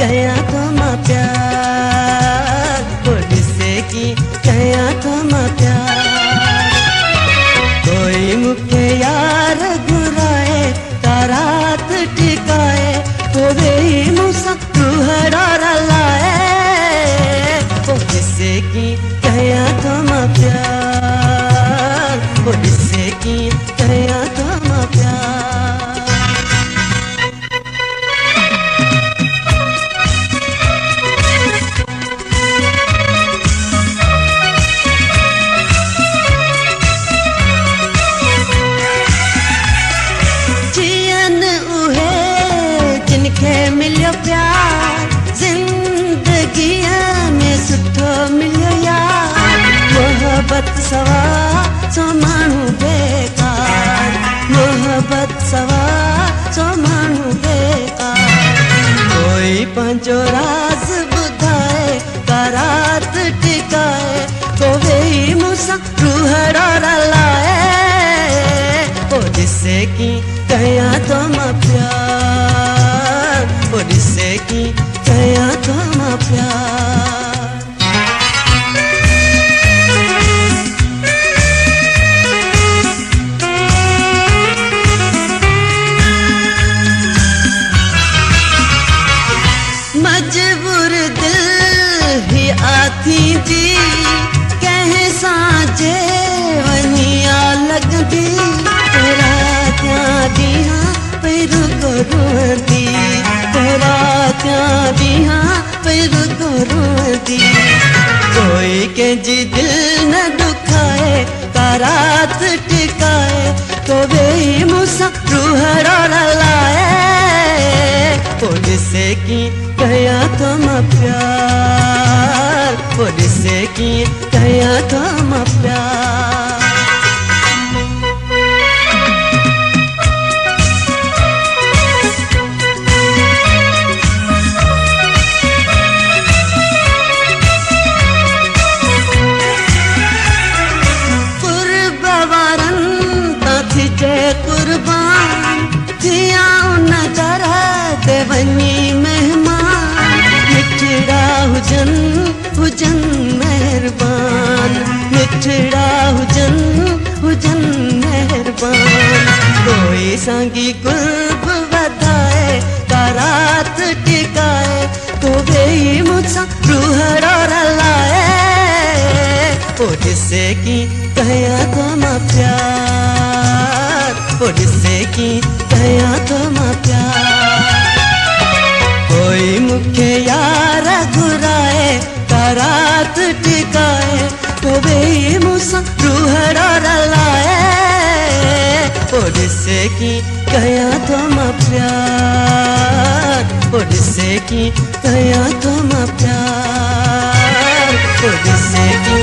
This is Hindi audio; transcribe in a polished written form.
कया तुम प्यार, पुलिसे की कया तुम प्यार। कोई मुखे यार घुराए तारात टिकाए, तो वे मुसा रूहड़ा रलाए, पुलिसे की कया तुम प्यार, पुलिसे की कया तुम प्यार। जियन उहे जिनखे मिलियो प्यार, जिंदगी में सुठो मिलियो यार। मोहब्बत सवा सो माण्हू बेकार, मोहब्बत सवा सो माण्हू बेकार। कोई पंहिंजो राज़ ॿुधाए का रात टिकाए, को वेही मूंसां रूहड़ा रलाए, पुलिसे की कया तुम प्यार, पुलिसे की कया तुम प्यार। मजबूर दिल ही आथी जी, कहीं साझे वनिया लगदी, तेरा क्या दिया पैर को रोती, तेरा क्या दिया पैर को रोती। कोई के जी दिल न दुखाए का रात टिकाए, तो वे मुसा रूहड़ा रलाए, पुलिसे की कया तुम प्यार, पुलिसे की कया तुम प्यार। कुर्बान थिया नजर ते वनी मेहमान, मिठड़ा हुजन हुजन मेहरबान, मिठड़ा हुजन हुजन मेहरबान। कोई सांगी कुर्ब वधाए का रात टिकाए, तो वे मुझसा रूहड़ा रलाए, पुलिसे की कया तुम प्यार, पुलिसे की कया तुम प्यार। कोई मुखे यार घुराए का रात टिकाए, तो वे मुसा रूहड़ा रलाए, पुलिसे की कया तुम प्यार, पुलिसे की कया तुम प्यार, पुलिसे की